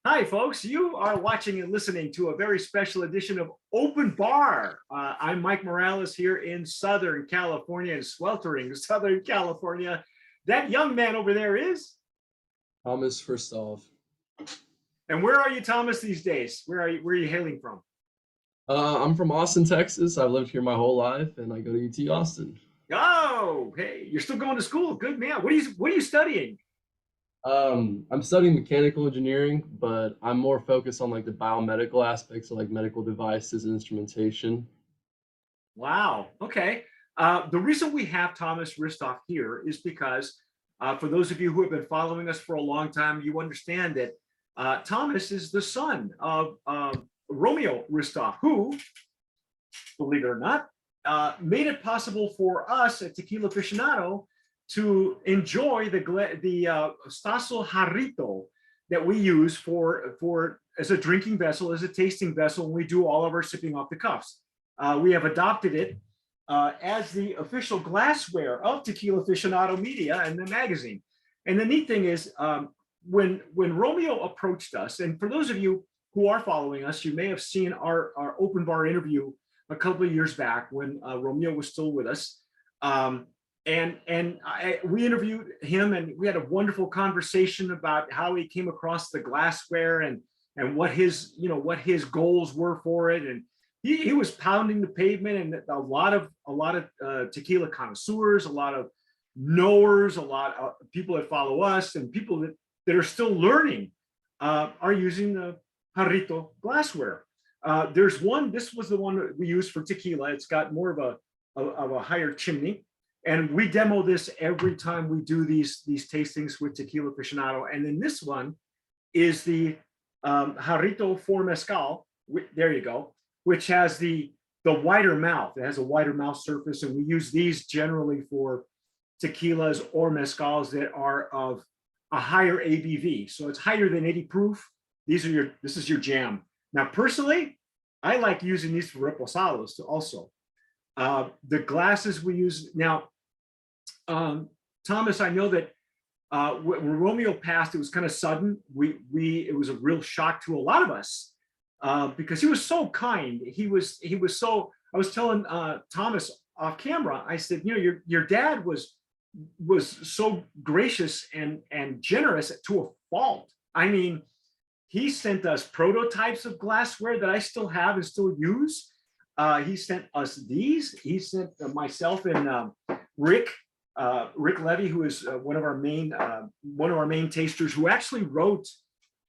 Hi, folks. You are watching and listening to a very special edition of Open Bar. I'm Mike Morales here in Southern California, in sweltering Southern California. That young man over there is. Thomas Hristov. And where are you, Thomas, these days? Where are you? Where are you hailing from? I'm from Austin, Texas. I've lived here my whole life, and I go to UT Austin. Oh, hey, you're still going to school. Good man. What are you studying? I'm studying mechanical engineering, but I'm more focused on like the biomedical aspects of like medical devices and instrumentation. Wow. Okay. The reason we have Thomas Hristov here is because, for those of you who have been following us for a long time, you understand that Thomas is the son of Romeo Hristov, who, believe it or not, made it possible for us at Tequila Aficionado to enjoy the Stasel Jarrito that we use for as a drinking vessel, as a tasting vessel, when we do all of our sipping off the cuffs. We have adopted it as the official glassware of Tequila Aficionado Media and the magazine. And the neat thing is, when Romeo approached us, and for those of you who are following us, you may have seen our open bar interview a couple of years back when Romeo was still with us. We interviewed him, and we had a wonderful conversation about how he came across the glassware and what his goals were for it. And he was pounding the pavement, and a lot of tequila connoisseurs, a lot of knowers, a lot of people that follow us, and people that are still learning are using the Jarrito glassware. There's one. This was the one that we use for tequila. It's got more of a higher chimney, and we demo this every time we do these tastings with Tequila Aficionado. And then this one is the Jarrito for Mezcal. There you go, which has the wider mouth. It has a wider mouth surface, and we use these generally for tequilas or mezcals that are of a higher ABV. So it's higher than 80 proof. This is your jam. Now, personally, I like using these for reposados too also. The glasses we use now, Thomas, I know that when Romeo passed, it was kind of sudden. It was a real shock to a lot of us because he was so kind. He was so. I was telling Thomas off camera. I said, your dad was so gracious and generous to a fault. I mean, he sent us prototypes of glassware that I still have and still use. He sent us these. He sent myself and Rick Levy, who is one of our main tasters, who actually wrote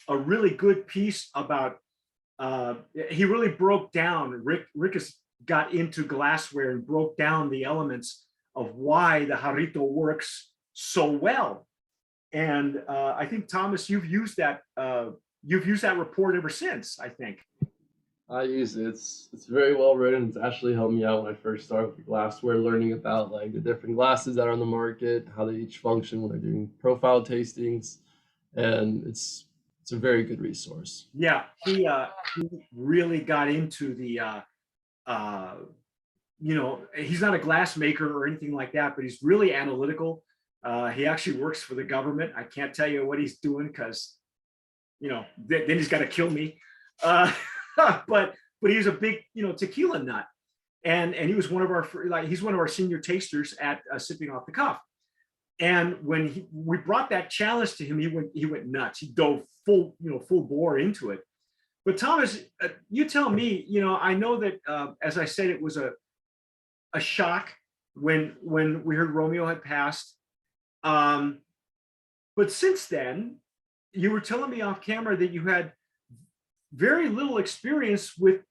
a really good piece about. He really broke down. Rick has got into glassware and broke down the elements of why the Jarrito works so well. And I think, Thomas, you've used that report ever since, I think. I use it. It's very well written. It's actually helped me out when I first started with the glassware, learning about like the different glasses that are on the market, how they each function when they're doing profile tastings, and it's a very good resource. Yeah, he really got into the he's not a glass maker or anything like that, but he's really analytical. He actually works for the government. I can't tell you what he's doing because, then he's got to kill me. But he's a big, tequila nut, and he was he's one of our senior tasters at Sipping Off the Cuff. And when we brought that challenge to him, he went nuts. He dove full bore into it. But Thomas, you tell me, I know that as I said, it was a shock when we heard Romeo had passed. But since then, you were telling me off camera that you had very little experience with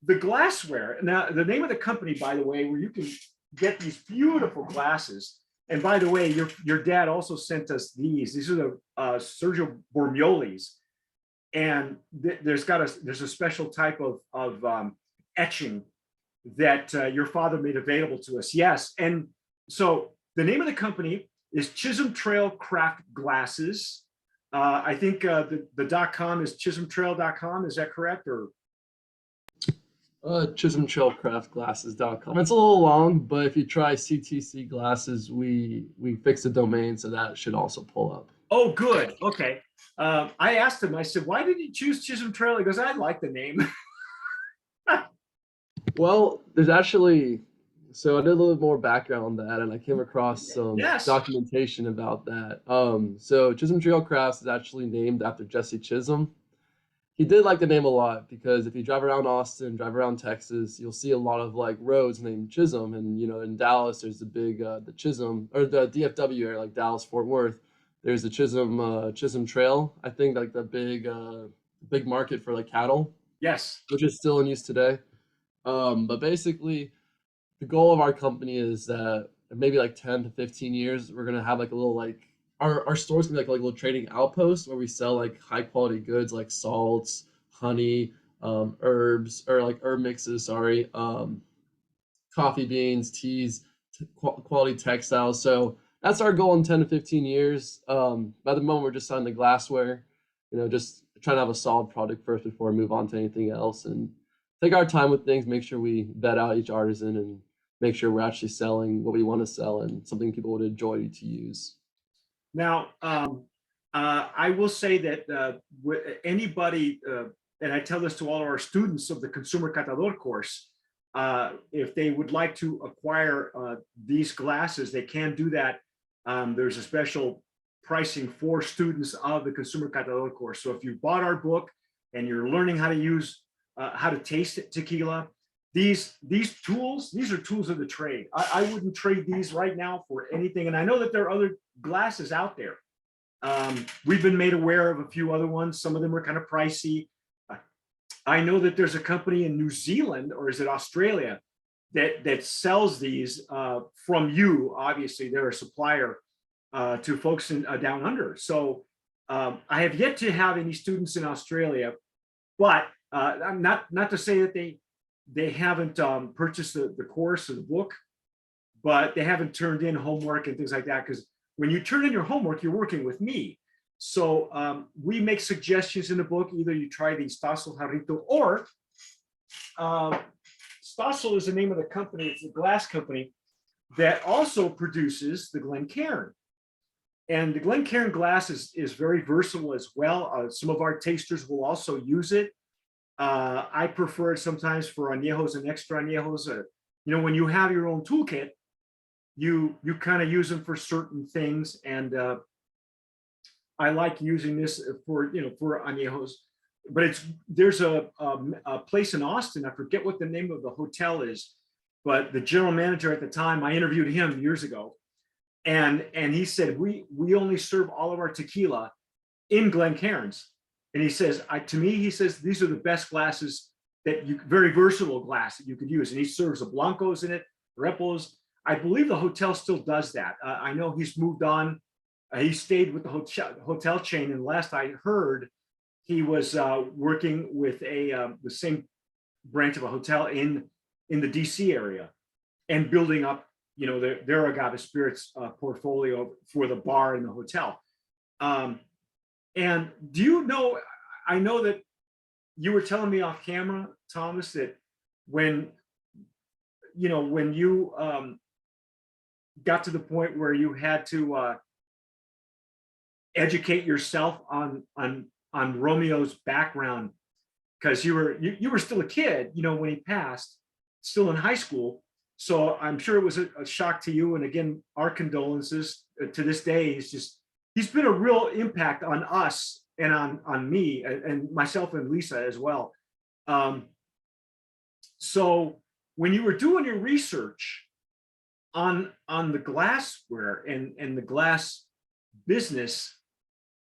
the glassware. Now, the name of the company, by the way, where you can get these beautiful glasses. And by the way, your dad also sent us these. These are the Sergio Bormiolis. And there's a special type of etching that your father made available to us. Yes. And so the name of the company is Chisholm Trail Craft Glasses. I think the .com is chisholmtrail.com. Is that correct? Or ChisholmTrailCraftGlasses.com. It's a little long, but if you try CTC Glasses, we fixed the domain, so that should also pull up. Oh, good. Okay. I asked him, I said, why did you choose Chisholm Trail? He goes, I like the name. Well, there's actually, so I did a little bit more background on that, and I came across some Yes. documentation about that. So Chisholm Trail Crafts is actually named after Jesse Chisholm. He did like the name a lot because if you drive around Austin, drive around Texas, you'll see a lot of like roads named Chisholm, and in Dallas, there's the big the Chisholm or the DFW area, like Dallas Fort Worth. There's the Chisholm Trail. I think like the big market for like cattle, Yes. which is still in use today. But basically, the goal of our company is that maybe like 10 to 15 years, we're gonna have like a little like our store's gonna be like a little trading outpost where we sell like high quality goods like salts, honey, herbs or like herb mixes, sorry, coffee beans, teas, quality textiles. So that's our goal in 10 to 15 years. By the moment, we're just on the glassware, just trying to have a solid product first before we move on to anything else and take our time with things, make sure we vet out each artisan and make sure we're actually selling what we want to sell and something people would enjoy to use. Now, I will say that anybody, and I tell this to all of our students of the Consumer Catador course, if they would like to acquire these glasses, they can do that. There's a special pricing for students of the Consumer Catador course. So if you bought our book and you're learning how to use, how to taste tequila, these tools, these are tools of the trade. I wouldn't trade these right now for anything. And I know that there are other glasses out there. We've been made aware of a few other ones. Some of them are kind of pricey. I know that there's a company in New Zealand, or is it Australia, that sells these from you. Obviously, they're a supplier to folks in down under. So I have yet to have any students in Australia, but I'm not to say that they haven't purchased the course or the book, but they haven't turned in homework and things like that. Because when you turn in your homework, you're working with me. So we make suggestions in the book. Either you try the Stasel Jarrito, or Stasel is the name of the company. It's a glass company that also produces the Glencairn. And the Glencairn glass is very versatile as well. Some of our tasters will also use it. I prefer it sometimes for añejos and extra añejos. When you have your own toolkit, you kind of use them for certain things, and I like using this for añejos. But there's a place in Austin. I forget what the name of the hotel is, but the general manager at the time, I interviewed him years ago, and he said we only serve all of our tequila in Glencairns. And he says, to me, he says, these are the best glasses very versatile glass that you could use. And he serves the Blancos in it, Repos. I believe the hotel still does that. I know he's moved on. He stayed with the hotel chain. And last I heard, he was working with the same branch of a hotel in the DC area and building up, their agave spirits portfolio for the bar in the hotel. And I know that you were telling me off camera, Thomas, that when you got to the point where you had to educate yourself on Romeo's background, because you were still a kid, when he passed, still in high school. So I'm sure it was a shock to you. And again, our condolences. To this day, he's been a real impact on us and on me and myself and Lisa as well. So when you were doing your research on the glassware and the glass business,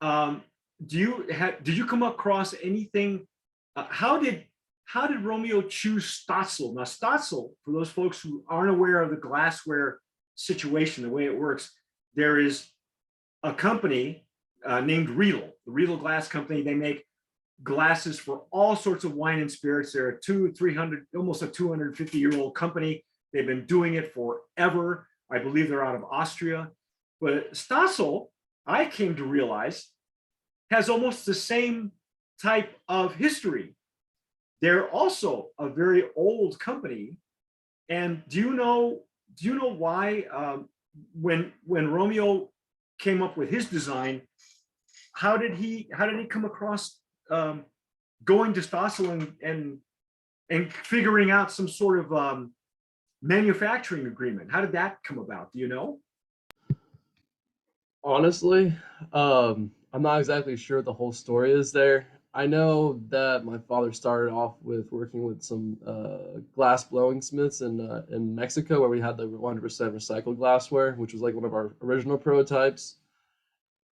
did you come across anything? How did Romeo choose Stotzel? Now, Stotzel, for those folks who aren't aware of the glassware situation, the way it works, there is a company named Riedel, the Riedel Glass Company. They make glasses for all sorts of wine and spirits. They're a 300, almost a 250-year-old company. They've been doing it forever. I believe they're out of Austria. But Stotzel, I came to realize, has almost the same type of history. They're also a very old company. And do you know why when Romeo came up with his design, how did he come across going to Stossel and figuring out some sort of manufacturing agreement? How did that come about? Do you know? Honestly, I'm not exactly sure what the whole story is there. I know that my father started off with working with some glass blowing smiths in Mexico, where we had the 100% recycled glassware, which was like one of our original prototypes.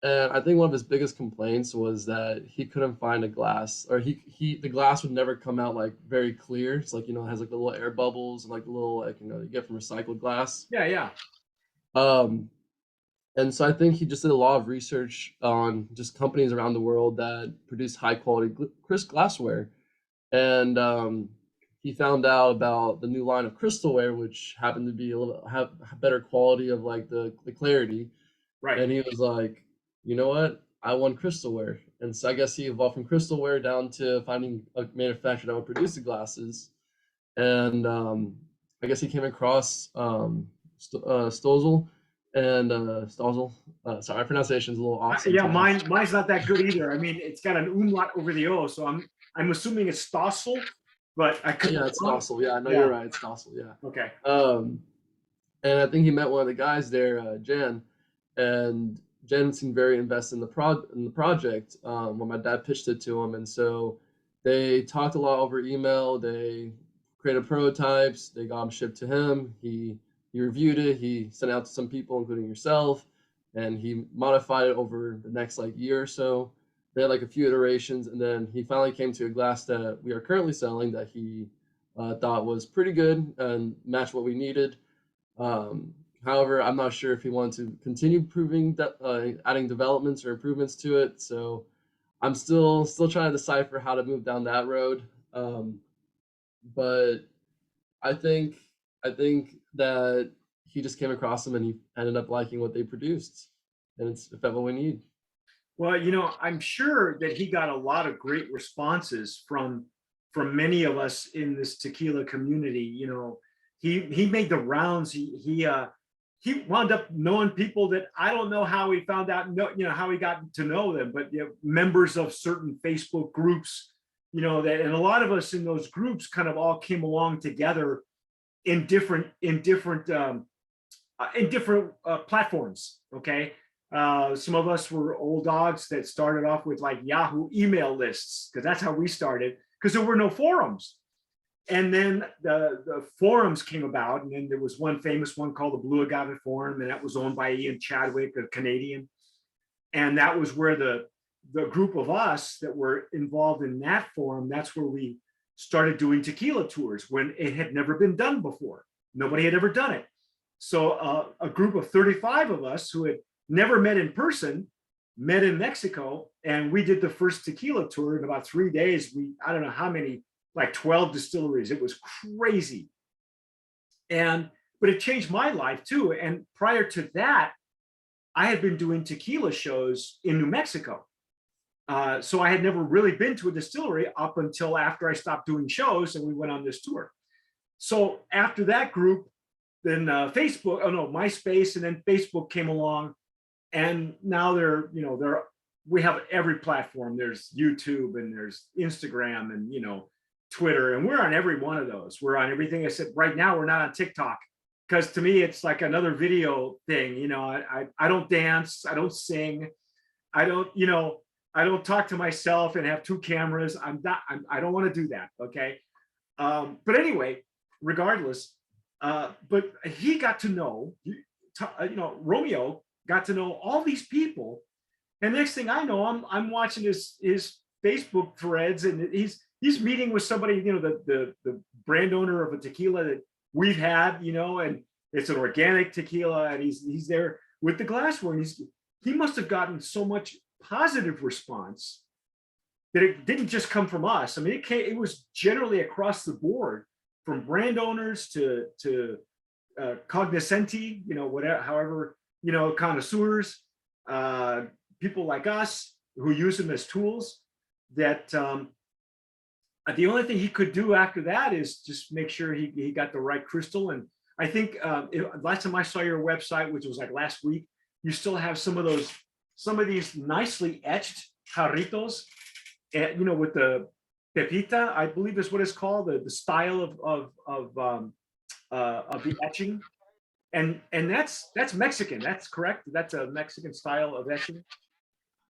And I think one of his biggest complaints was that he couldn't find a glass, or the glass would never come out like very clear. It's like, it has like the little air bubbles and like the little, like, you get from recycled glass. Yeah, yeah. Um, and so I think he just did a lot of research on just companies around the world that produce high quality crisp glassware. And he found out about the new line of crystalware, which happened to be have better quality of like the clarity. Right. And he was like, you know what? I want crystalware. And so I guess he evolved from crystalware down to finding a manufacturer that would produce the glasses. And I guess he came across Stossel and Stossel. Sorry, my pronunciation's a little off Yeah, sometimes. mine's not that good either. I mean, it's got an umlaut over the O, so I'm assuming it's Stossel, but I could be Yeah, it's wrong. Stossel. Yeah, I know Yeah. you're right. It's Stossel. Yeah. Okay. And I think he met one of the guys there, Jan, and Jan seemed very invested in the project when my dad pitched it to him, and so they talked a lot over email. They created prototypes. They got them shipped to him. He reviewed it. He sent it out to some people, including yourself, and he modified it over the next like year or so. They had like a few iterations, and then he finally came to a glass that we are currently selling that he thought was pretty good and matched what we needed. Um, However, I'm not sure if he wanted to continue proving that, adding developments or improvements to it. So I'm still trying to decipher how to move down that road. Um, but I think I think that he just came across them and he ended up liking what they produced, and it's if what we need. Well, I'm sure that he got a lot of great responses from many of us in this tequila community. He made the rounds. He wound up knowing people that I don't know how he found out, how he got to know them, but members of certain Facebook groups, that, and a lot of us in those groups kind of all came along together in different platforms. Okay. Some of us were old dogs that started off with like Yahoo email lists, because that's how we started, because there were no forums. And then the forums came about, and then there was one famous one called the Blue Agave Forum, and that was owned by Ian Chadwick, a Canadian. And that was where the group of us that were involved in that forum, that's where we started doing tequila tours when it had never been done before. Nobody had ever done it. So a group of 35 of us who had never met in person met in Mexico, and we did the first tequila tour in about 3 days. I don't know how many, like 12 distilleries. It was crazy. But it changed my life too. And prior to that, I had been doing tequila shows in New Mexico. So I had never really been to a distillery up until after I stopped doing shows and we went on this tour. So after that group, then MySpace, and then Facebook came along, and now we have every platform. There's YouTube and there's Instagram and Twitter, and we're on every one of those. We're on everything. I said right now we're not on TikTok, because to me it's like another video thing. I don't dance, I don't sing, I don't talk to myself and have two cameras. I don't want to do that. Okay. But anyway, regardless, but he got to know, Romeo got to know all these people. And next thing I know, I'm watching his Facebook threads, and he's meeting with somebody, the brand owner of a tequila that we've had, and it's an organic tequila, and he's there with the glassware, and he must have gotten so much positive response that it didn't just come from us. I mean, it was generally across the board, from brand owners to cognoscenti, whatever, however, connoisseurs, people like us who use them as tools. That the only thing he could do after that is just make sure he got the right crystal. And I think last time I saw your website, which was like last week, you still have some of those some of these nicely etched jarritos, with the pepita, I believe is what it's called, the style of the etching, and that's Mexican. That's correct. That's a Mexican style of etching.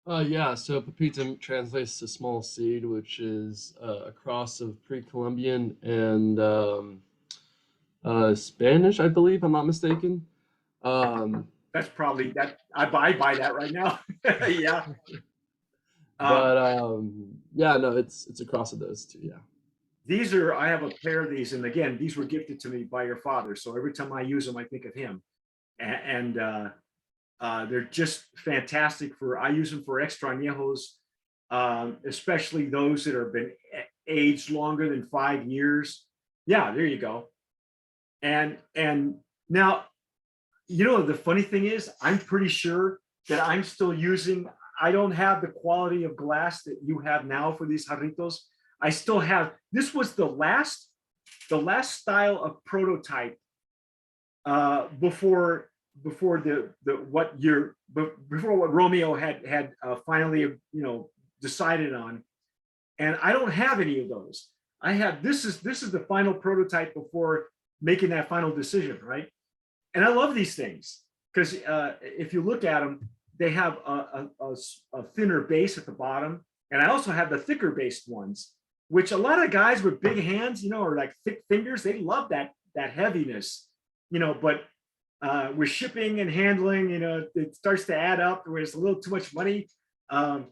Yeah, so Pepita translates to small seed, which is a cross of pre-Columbian and Spanish, I believe, I'm not mistaken. Um, That's probably that. I buy that right now. Yeah. Um, but yeah, no, it's a cross of those two. Yeah. these are. I have a pair of these, and again, these were gifted to me by your father. So every time I use them, I think of him, and they're just fantastic for. I use them for extrañejos, especially those that have been aged longer than 5 years. Yeah, there you go. And now, the funny thing is, I'm pretty sure that I'm still using. I don't have the quality of glass that you have now for these jarritos. I still have. This was the last style of prototype before the what you're before what Romeo had finally decided on, and I don't have any of those. I have this is the final prototype before making that final decision, right? And I love these things because if you look at them, they have a thinner base at the bottom, and I also have the thicker based ones, which a lot of guys with big hands, or like thick fingers, they love that heaviness, but with shipping and handling, it starts to add up where it's a little too much money. And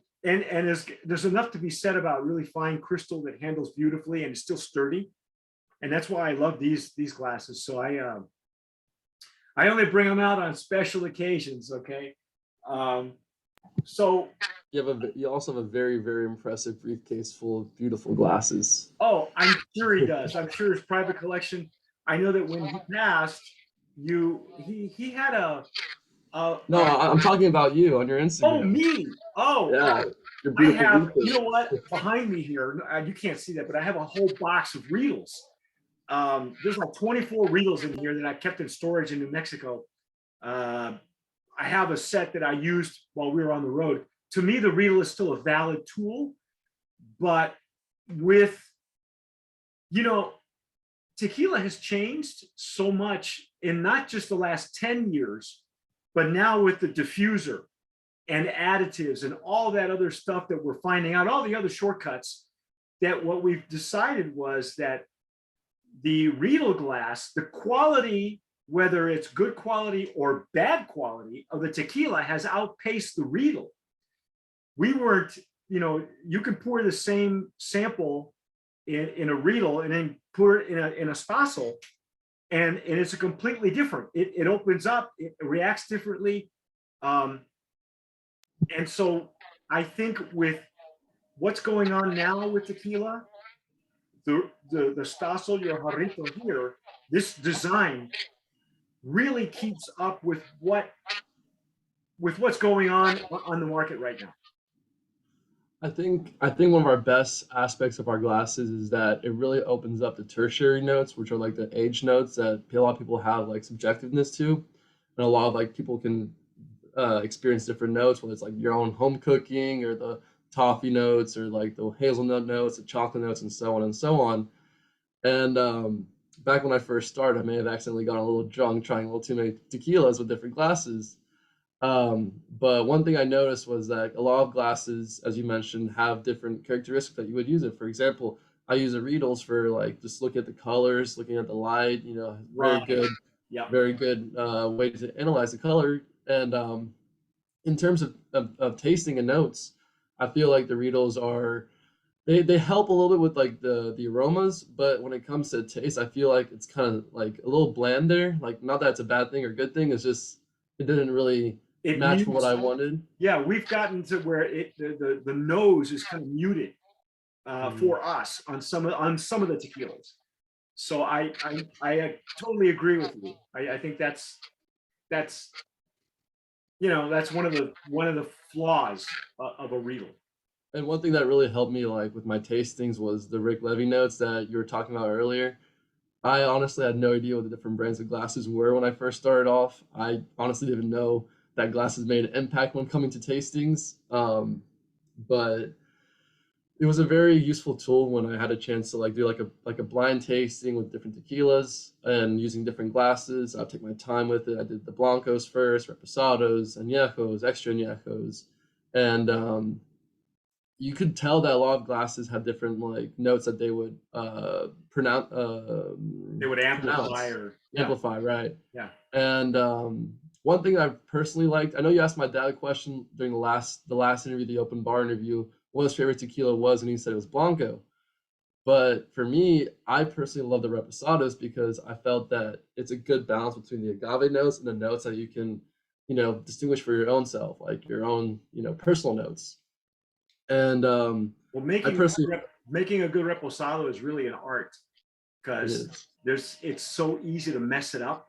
there's enough to be said about really fine crystal that handles beautifully and is still sturdy. And that's why I love these glasses. So I only bring them out on special occasions. Okay. So You also have a very, very impressive briefcase full of beautiful glasses. oh, I'm sure he does. I'm sure his private collection. I know that when he passed, he had No, I'm talking about you on your oh, Instagram. me. Oh, Yeah, oh. your I beautiful have, you briefcase. know what, behind me here, you can't see that, but I have a whole box of Reels. There's like 24 Reels in here that I kept in storage in New Mexico. Uh, I have a set that I used while we were on the road. To me, the Reel is still a valid tool, but with, you know, tequila has changed so much in not just the last 10 years, but now with the diffuser and additives and all that other stuff that we're finding out, all the other shortcuts, that what we've decided was that the Riedel glass, the quality, whether it's good quality or bad quality of the tequila, has outpaced the Riedel. We weren't, you can pour the same sample in a Riedel and then pour it in a Stossel, and it's a completely different. It opens up, it reacts differently. And so I think with what's going on now with tequila, the Stossel, your Jarrito here, this design really keeps up with what's going on the market right now. I think one of our best aspects of our glasses is that it really opens up the tertiary notes, which are like the age notes that a lot of people have like subjectiveness to, and a lot of like people can experience different notes, whether it's like your own home cooking or the toffee notes or like the hazelnut notes, the chocolate notes, and so on and so on. And back when I first started, I may have accidentally gotten a little drunk trying a little too many tequilas with different glasses. But one thing I noticed was that a lot of glasses, as you mentioned, have different characteristics that you would use it. For example, I use a Riedels for like just looking at the colors, looking at the light. Very Right. good, Yep. very good way to analyze the color. And in terms of tasting and notes, I feel like the Riedels are they help a little bit with like the aromas, but when it comes to taste, I feel like it's kind of like a little bland there. Like not that it's a bad thing or good thing, it's just it didn't really It match what mutes. I wanted. Yeah, we've gotten to where the nose is kind of muted Mm. for us on some of the tequilas. So I totally agree with you. I think that's that's one of the flaws of a Riedel. And one thing that really helped me like with my tastings was the Rick Levy notes that you were talking about earlier. I honestly had no idea what the different brands of glasses were when I first started off. I honestly didn't know that glasses made an impact when coming to tastings. But it was a very useful tool when I had a chance to like do like a blind tasting with different tequilas and using different glasses. I'll take my time with it. I did the blancos first, reposados, añejos, extra añejos, and you could tell that a lot of glasses had different like notes that they would pronounce. They would amplify Amplify, right? Yeah. And one thing I personally liked, I know you asked my dad a question during the last interview, the open bar interview, what his favorite tequila was, and he said it was Blanco. But for me, I personally love the reposados because I felt that it's a good balance between the agave notes and the notes that you can, distinguish for your own self, like your own, personal notes. And well, I personally making a good reposado is really an art, because it's so easy to mess it up.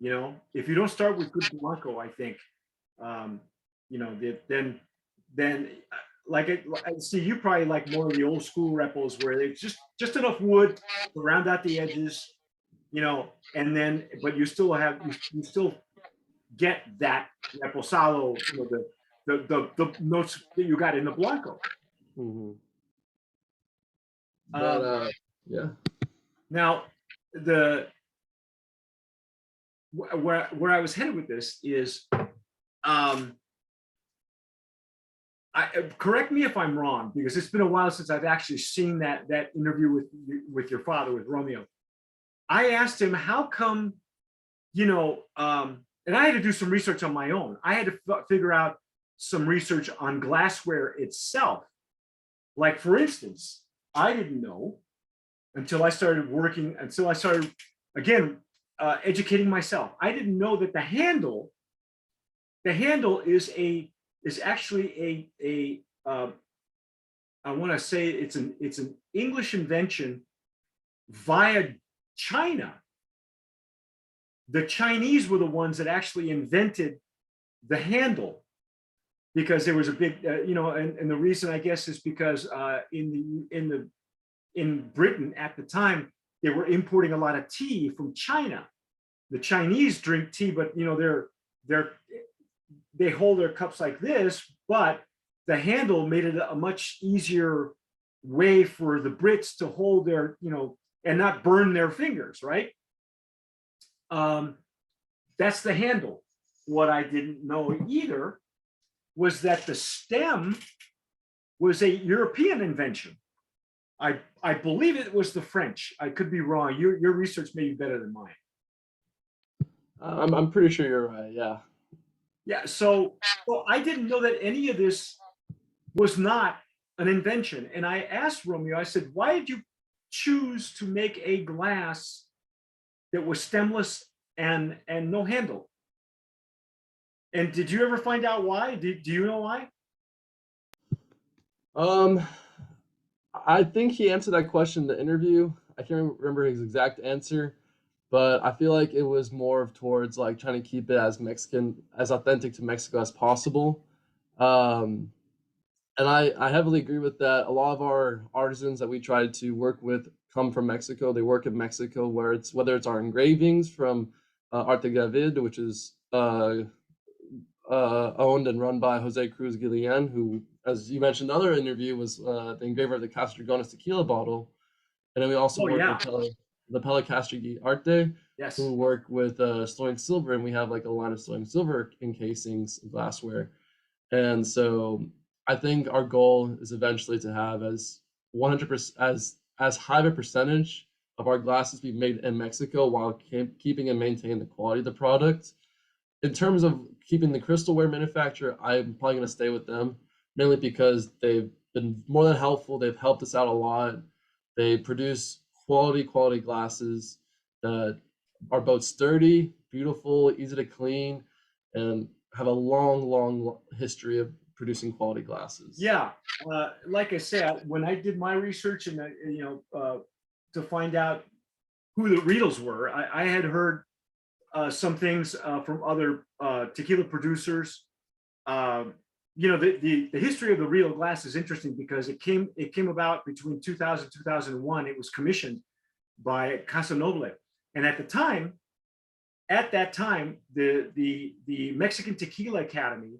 If you don't start with good Blanco, I think, then like I see you probably like more of the old school repos where it's just enough wood to round out the edges, and then but you still get that reposado, the notes that you got in the Blanco. Mm-hmm. But yeah. Now where I was headed with this is, correct me if I'm wrong, because it's been a while since I've actually seen that interview with your father, with Romeo. I asked him, how come, and I had to do some research on my own. I had to figure out some research on glassware itself. Like, for instance, I didn't know until I started again, educating myself. I didn't know that the handle is actually I want to say it's an English invention via China. The Chinese were the ones that actually invented the handle, because there was a big, and the reason, I guess, is because in Britain at the time, they were importing a lot of tea from China. The Chinese drink tea, but they hold their cups like this, but the handle made it a much easier way for the Brits to hold their, and not burn their fingers, right? That's the handle. What I didn't know either was that the stem was a European invention. I believe it was the French. I could be wrong. Your research may be better than mine. I'm pretty sure you're right. Yeah. Yeah. So I didn't know that any of this was not an invention. And I asked Romeo, I said, why did you choose to make a glass that was stemless and no handle? And did you ever find out why? Do you know why? I think he answered that question in the interview. I can't remember his exact answer, but I feel like it was more of towards like trying to keep it as Mexican, as authentic to Mexico as possible. And I heavily agree with that. A lot of our artisans that we try to work with come from Mexico. They work in Mexico, whether it's our engravings from Arte David, which is owned and run by Jose Cruz Guillen, who, as you mentioned in the other interview, was the engraver of the Castriogonis tequila bottle. And then we also work with the Pella Castriogi Arte, yes, who work with sterling silver, and we have like a line of sterling silver encasings, glassware. And so I think our goal is eventually to have as 100% as high of a percentage of our glasses be made in Mexico while keeping and maintaining the quality of the product. In terms of keeping the crystalware manufacturer, I'm probably going to stay with them, mainly because they've been more than helpful. They've helped us out a lot. They produce quality glasses that are both sturdy, beautiful, easy to clean, and have a long history of producing quality glasses. Yeah, like I said, when I did my research and to find out who the Riedels were, I had heard some things from other tequila producers. The history of the Riedel glass is interesting because it came about between 2000 and 2001. It was commissioned by Casa Noble, and at the time, at that time, the Mexican Tequila Academy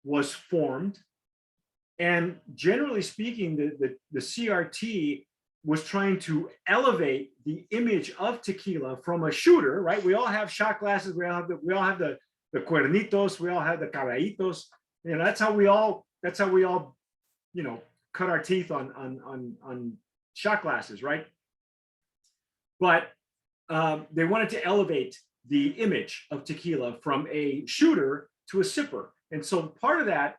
was formed, and generally speaking, the CRT was trying to elevate the image of tequila from a shooter, right? We all have shot glasses. We all have the cuernitos. We all have the caballitos. You know, that's how we all, you know, cut our teeth on shot glasses, right? But they wanted to elevate the image of tequila from a shooter to a sipper. And so part of that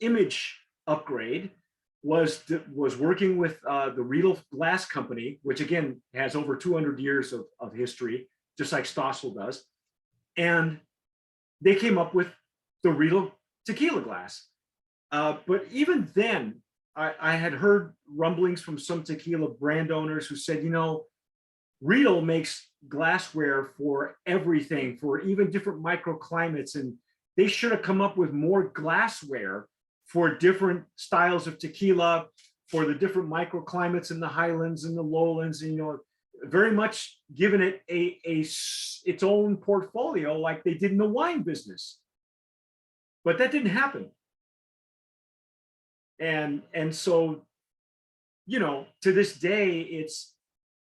image upgrade was working with the Riedel Glass Company, which again has over 200 years of history, just like Stossel does. And they came up with the Riedel tequila glass. But even then, I had heard rumblings from some tequila brand owners who said, you know, Riedel makes glassware for everything, for even different microclimates, and they should have come up with more glassware for different styles of tequila, for the different microclimates in the highlands and the lowlands, and, you know, very much given it its own portfolio like they did in the wine business. But that didn't happen. And so, you know, to this day, it's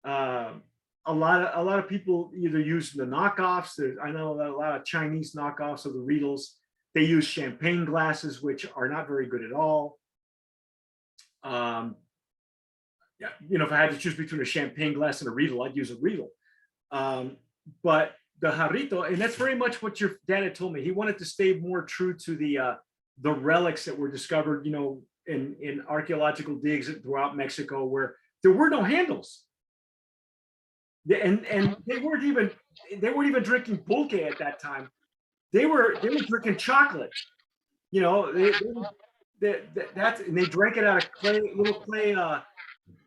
a lot of people either use the knockoffs. I know a lot of Chinese knockoffs of the Riedels. They use champagne glasses, which are not very good at all. Yeah, you know, if I had to choose between a champagne glass and a Riedel, I'd use a Riedel. But the Jarrito, and that's very much what your dad had told me. He wanted to stay more true to the relics that were discovered, you know, in archaeological digs throughout Mexico, where there were no handles. And they weren't even drinking pulque at that time. They were drinking chocolate. You know, that's, and they drank it out of little clay,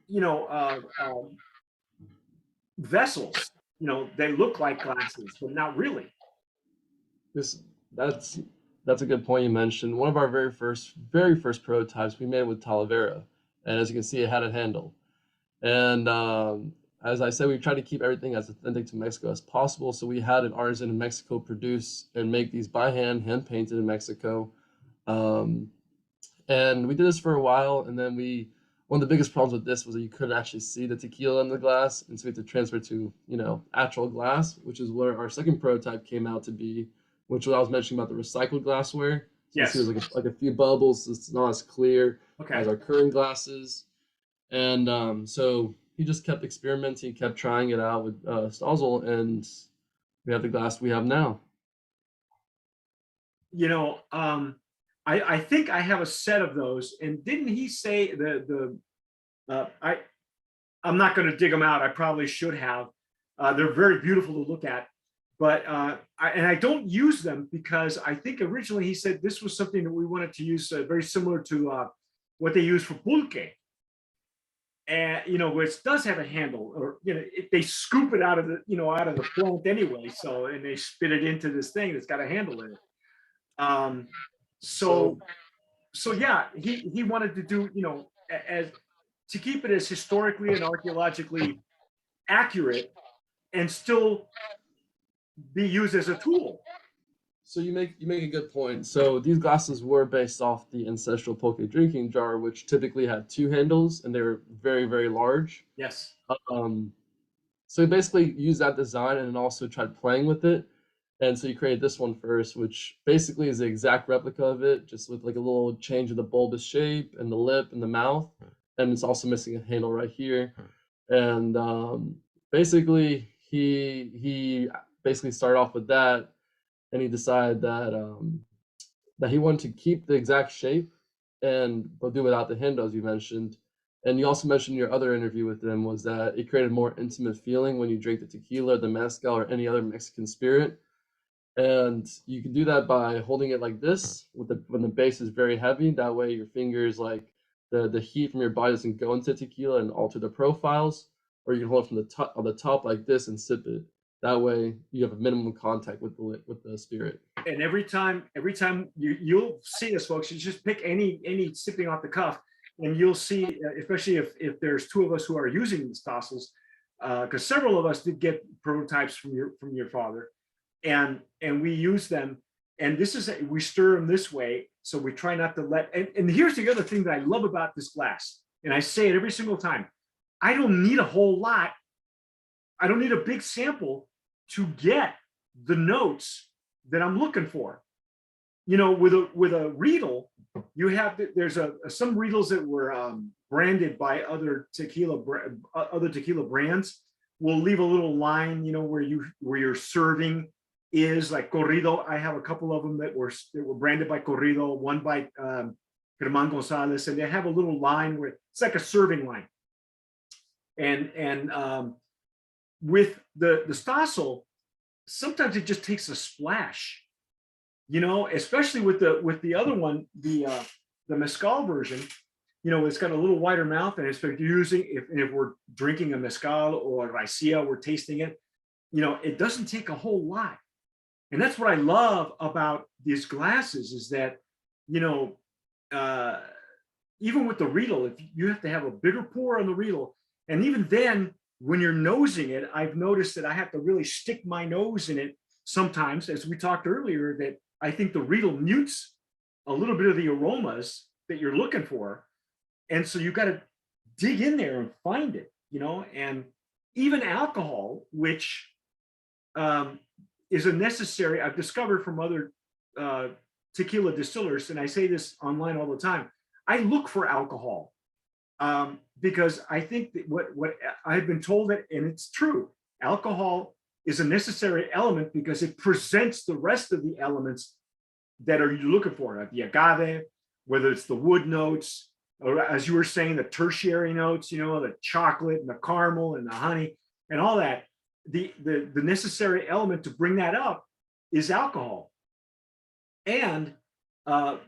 you know, vessels. You know, they look like glasses, but not really. This that's that's a good point you mentioned. One of our very first prototypes we made with Talavera, and as you can see, it had a handle. And as I said, we tried to keep everything as authentic to Mexico as possible. So we had an artisan in Mexico produce and make these by hand painted in Mexico. Um, and we did this for a while, and then one of the biggest problems with this was that you couldn't actually see the tequila in the glass, and so we had to transfer to, you know, actual glass, which is where our second prototype came out to be, which I was mentioning about the recycled glassware. So Yes. you see there's like a few bubbles, so it's not as clear as Okay. our current glasses. And so he just kept experimenting, kept trying it out with Stossel, and we have the glass we have now. You know, I think I have a set of those. And didn't he say I'm not going to dig them out. I probably should have. They're very beautiful to look at, but I don't use them because I think originally he said this was something that we wanted to use very similar to what they use for pulque. And, you know, which does have a handle, or, you know, they scoop it out of the plant anyway. So, and they spit it into this thing that's got a handle in it. Um, So so yeah, he wanted to do, you know, as to keep it as historically and archaeologically accurate and still be used as a tool. So you make a good point. So these glasses were based off the ancestral poke drinking jar, which typically had two handles, and they were very, very large. Yes. Um, so we basically used that design and then also tried playing with it. And so you created this one first, which basically is the exact replica of it, just with like a little change of the bulbous shape and the lip and the mouth. And it's also missing a handle right here. And basically he basically started off with that, and he decided that he wanted to keep the exact shape and but do without the handle, as you mentioned. And you also mentioned in your other interview with him was that it created a more intimate feeling when you drink the tequila, the mezcal, or any other Mexican spirit. And you can do that by holding it like this with when the base is very heavy. That way your fingers, like the heat from your body doesn't go into tequila and alter the profiles. Or you can hold it from the top on the top like this and sip it. That way you have a minimum contact with the spirit. And every time you'll see this, folks, you just pick any sipping off the cuff, and you'll see, especially if there's two of us who are using these fossils, because several of us did get prototypes from your father. and we use them. And this is we stir them this way, so we try not to let. And here's the other thing that I love about this glass, and I say it every single time: I don't need a whole lot. I don't need a big sample to get the notes that I'm looking for. With a Riedel, you have there's some Riedels that were branded by other tequila brands. Will leave a little line, where your serving is like Corrido. I have a couple of them that were branded by Corrido, one by Germán Gonzalez, and they have a little line where it's like a serving line. And with the Stossel, sometimes it just takes a splash, especially with the other one, the mezcal version. It's got a little wider mouth, and if we're drinking a mezcal or a raicilla, we're tasting it. It doesn't take a whole lot, and that's what I love about these glasses is that, even with the Riedel, if you have to have a bigger pour on the Riedel, and even then, when you're nosing it, I've noticed that I have to really stick my nose in it sometimes, as we talked earlier, that I think the Riedel mutes a little bit of the aromas that you're looking for. And so you got to dig in there and find it, and even alcohol, which is a necessary, I've discovered from other tequila distillers, and I say this online all the time, I look for alcohol. Because I think that what I've been told that, and it's true, alcohol is a necessary element because it presents the rest of the elements that are you looking for, like the agave, whether it's the wood notes, or as you were saying, the tertiary notes, the chocolate and the caramel and the honey and all that. The necessary element to bring that up is alcohol. And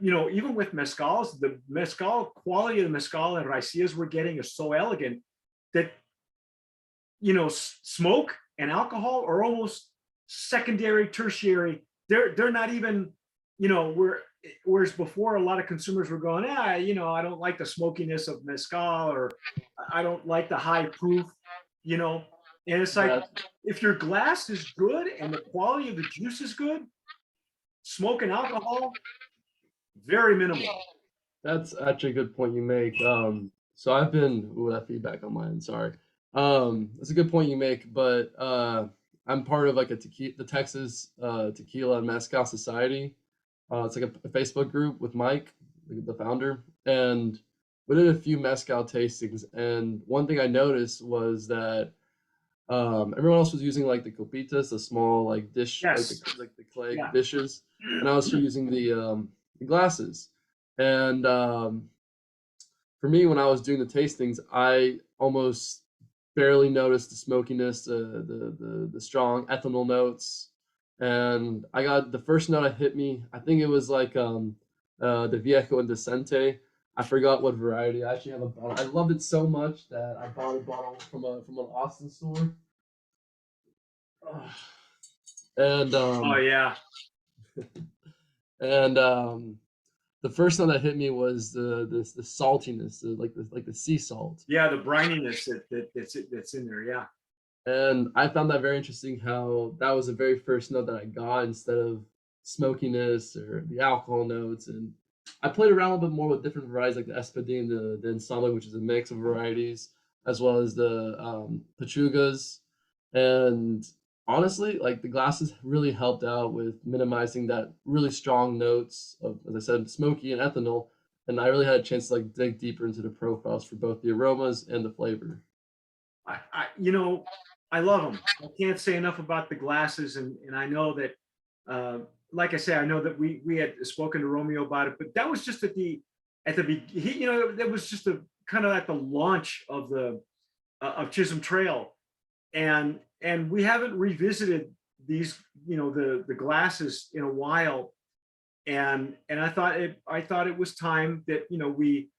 even with mezcals, the mezcal quality of the mezcal and raicillas we're getting is so elegant that, smoke and alcohol are almost secondary, tertiary. They're not even, whereas before a lot of consumers were going, I don't like the smokiness of mezcal, or I don't like the high proof, and it's like, if your glass is good and the quality of the juice is good, smoke and alcohol, very minimal. That's actually a good point you make. So I've been, that feedback on mine, sorry. That's a good point you make, but I'm part of like the Texas Tequila and Mezcal Society. It's like a Facebook group with Mike, the founder, and we did a few mezcal tastings. And one thing I noticed was that everyone else was using like the copitas, the small like dish, Yes. like the clay Yeah. dishes, and I was still using the glasses. And for me, when I was doing the tastings, I almost barely noticed the smokiness, the strong ethanol notes. And I got the first note that hit me. I think it was like the Viejo Indecente. I forgot what variety. I actually have a bottle. I loved it so much that I bought a bottle from an Austin store. And Oh yeah. and the first one that hit me was the saltiness, like the sea salt. Yeah, the brininess that's in there. Yeah. And I found that very interesting how that was the very first note that I got instead of smokiness or the alcohol notes. And I played around a little bit more with different varieties like the Espadín, the Ensamble, which is a mix of varieties, as well as the Pachugas. And honestly, like the glasses really helped out with minimizing that really strong notes of, as I said, smoky and ethanol. And I really had a chance to like dig deeper into the profiles for both the aromas and the flavor. I love them. I can't say enough about the glasses, and I know that, like I say, I know that we had spoken to Romeo about it, but that was just at the that was just a kind of at the launch of the of Chisholm Trail, and we haven't revisited these, the glasses in a while, and I thought it was time that we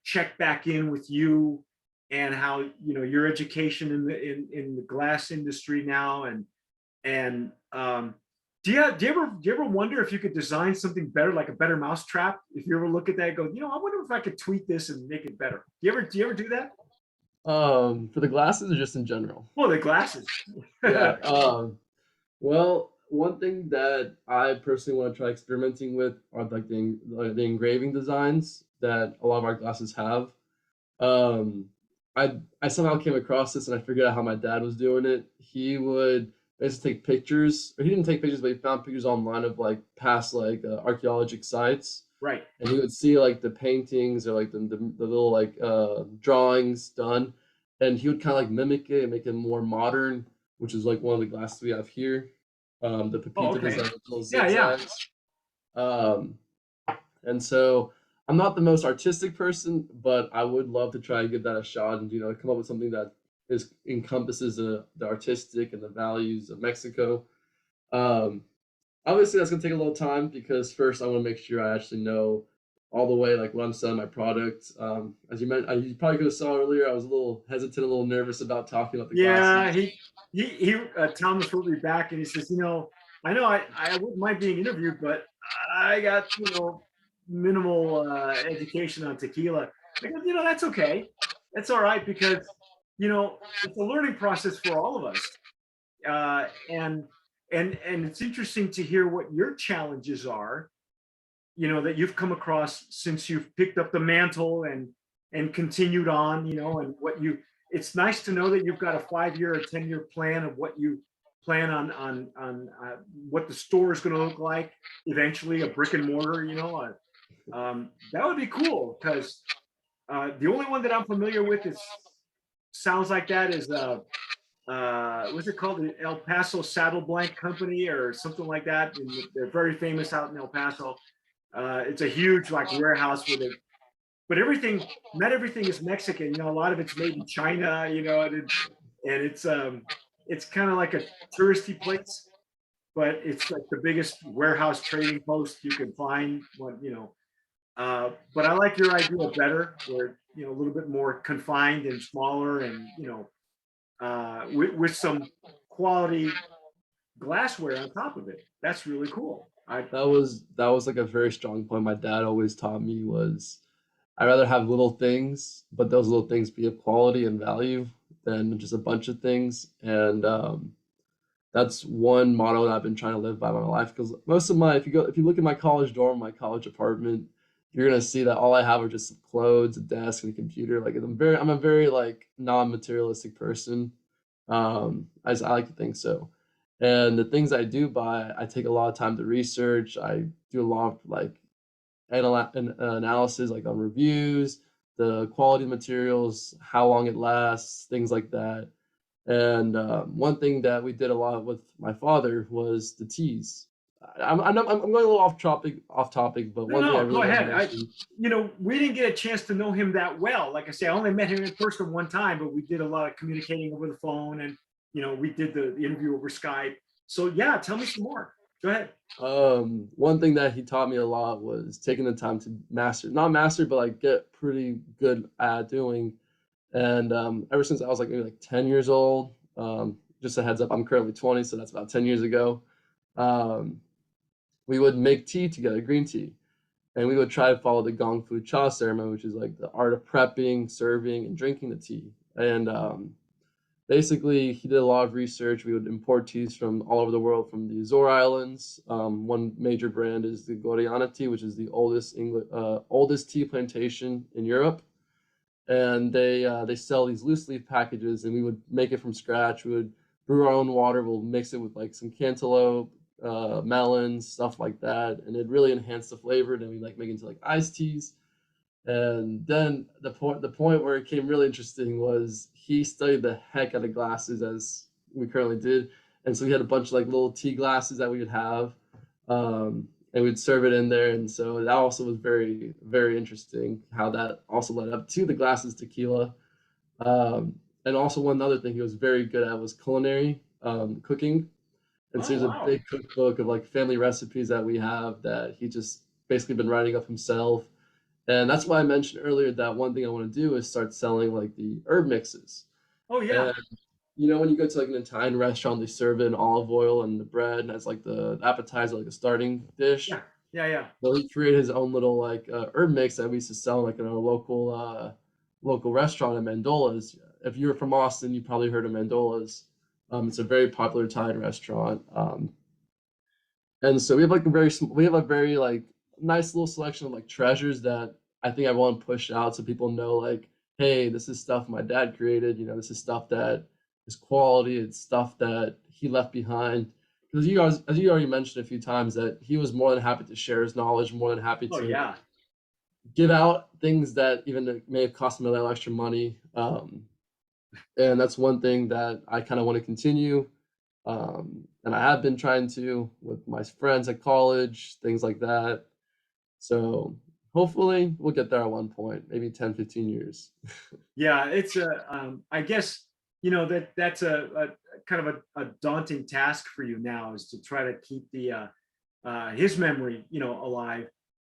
check back in with you, and how your education in the glass industry now, and do you ever wonder if you could design something better, like a better mousetrap? If you ever look at that and go, I wonder if I could tweak this and make it better. Do you ever do that? For the glasses or just in general? Well, the glasses. Yeah. Well, one thing that I personally want to try experimenting with are like the engraving designs that a lot of our glasses have. Um, I somehow came across this and I figured out how my dad was doing it. He would basically take pictures, or he didn't take pictures, but he found pictures online of like past like archaeologic sites, Right. and he would see like the paintings or like the little like drawings done, and he would kind of like mimic it and make it more modern, which is like one of the glasses we have here, the Oh, Pepita okay. design with little Yeah, yeah. zigzags. Um, and so I'm not the most artistic person, but I would love to try and give that a shot and come up with something that is encompasses the artistic and the values of Mexico. Um, Obviously, that's gonna take a little time because first I want to make sure I actually know all the way like what I'm selling my product. As you meant, you probably could have saw earlier, I was a little hesitant, a little nervous about talking about the Yeah, glasses. he Thomas wrote me back and he says, I know I wouldn't mind being interviewed, but I got, minimal education on tequila. I go, that's okay. That's all right because, it's a learning process for all of us. And it's interesting to hear what your challenges are, that you've come across since you've picked up the mantle and continued on, and what you it's nice to know that you've got a 5 year or 10 year plan of what you plan on what the store is going to look like eventually, a brick and mortar, that would be cool because the only one that I'm familiar with is sounds like that is what's it called, the El Paso Saddle Blank Company or something like that, and they're very famous out in El Paso. It's a huge like warehouse where they, but everything, not everything is Mexican. A lot of it's made in China. And it's kind of like a touristy place, but it's like the biggest warehouse trading post you can find. But I like your idea better, where a little bit more confined and smaller, and with some quality glassware on top of it. That's really cool. I That was like a very strong point my dad always taught me was I'd rather have little things, but those little things be of quality and value than just a bunch of things. And that's one motto that I've been trying to live by my life. Because most of my, if you look at my college dorm, my college apartment, you're gonna see that all I have are just some clothes, a desk, and a computer. Like I'm a very like non-materialistic person. I like to think so. And the things I do buy, I take a lot of time to research. I do a lot of like analysis, like on reviews, the quality of materials, how long it lasts, things like that. And one thing that we did a lot with my father was the teas. I'm going a little off topic, but No, one thing I no, go really want to ahead. mention. We didn't get a chance to know him that well. Like I say, I only met him in person one time, but we did a lot of communicating over the phone, and we did the interview over Skype. So yeah, tell me some more. Go ahead. One thing that he taught me a lot was taking the time to not master, but like get pretty good at doing. And ever since I was like maybe like 10 years old, just a heads up, I'm currently 20, so that's about 10 years ago. Um, we would make tea together, green tea, and we would try to follow the Gong Fu Cha ceremony, which is like the art of prepping, serving, and drinking the tea. And basically, he did a lot of research. We would import teas from all over the world, from the Azore Islands. One major brand is the Guadiana tea, which is the oldest tea plantation in Europe. And they sell these loose leaf packages, and we would make it from scratch. We would brew our own water. We'll mix it with like some cantaloupe, melons, stuff like that, and it really enhanced the flavor. And then we like make it into like iced teas. And then the point where it came really interesting was he studied the heck out of glasses as we currently did. And so we had a bunch of like little tea glasses that we would have. And we'd serve it in there. And so that also was very, very interesting how that also led up to the glasses tequila. Um, and also one other thing he was very good at was culinary cooking. And so Oh there's a wow. big cookbook of like family recipes that we have that he just basically been writing up himself. And that's why I mentioned earlier that one thing I want to do is start selling like the herb mixes. Oh yeah. And when you go to like an Italian restaurant, they serve it in olive oil and the bread as like the appetizer, like a starting dish. Yeah. Yeah. Yeah. Well, he created his own little like herb mix that we used to sell like in our local restaurant at Mandola's. If you're from Austin, you probably heard of Mandola's. It's a very popular Italian restaurant. And so we have a very like nice little selection of like treasures that I think I want to push out so people know like, hey, this is stuff my dad created. You know, this is stuff that is quality. It's stuff that he left behind. Because as you already mentioned a few times, that he was more than happy to share his knowledge, more than happy Oh to yeah. give out things that even may have cost him a little extra money. And that's one thing that I kind of want to continue. And I have been trying to with my friends at college, things like that. So hopefully we'll get there at one point, maybe 10, 15 years. Yeah, it's a I guess that's a kind of a daunting task for you now, is to try to keep the his memory, alive.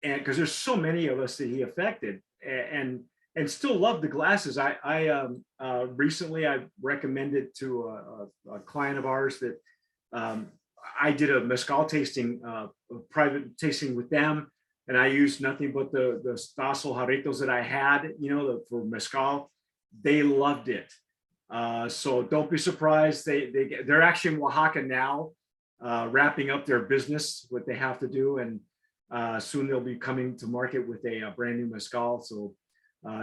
And because there's so many of us that he affected, and still love the glasses. I recently I recommended to a client of ours that um, I did a mezcal tasting, a private tasting with them, and I used nothing but the Stossel Jarritos that I had, for mezcal. They loved it. So don't be surprised. They're actually in Oaxaca now, wrapping up their business, what they have to do, and soon they'll be coming to market with a brand new mezcal. So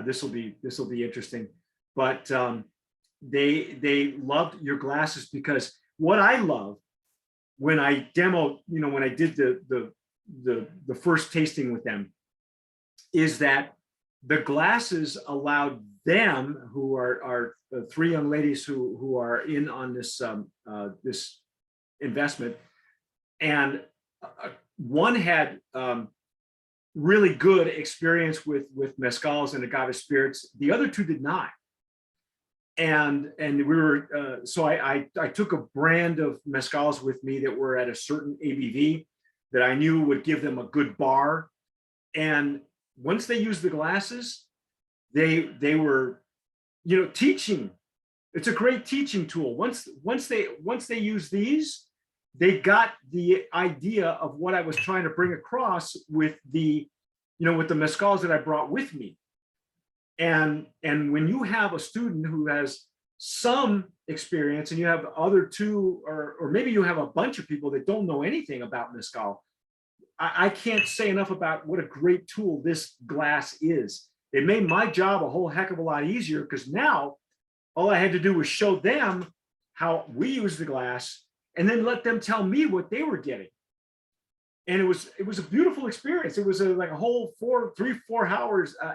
this will be interesting. But they loved your glasses, because what I love when I demoed, when I did the first tasting with them, is that the glasses allowed them, who are three young ladies who are in on this investment, and one had really good experience with mezcals and agave spirits. The other two did not. And we were so I took a brand of mezcals with me that were at a certain ABV that I knew would give them a good bar. And once they used the glasses, they were, teaching. It's a great teaching tool. Once they use these, they got the idea of what I was trying to bring across with with the mezcals that I brought with me. And when you have a student who has some experience, and you have other two, or maybe you have a bunch of people that don't know anything about mezcal, I can't say enough about what a great tool this glass is. It made my job a whole heck of a lot easier, because now all I had to do was show them how we use the glass, and then let them tell me what they were getting. And it was a beautiful experience. It was like a whole 4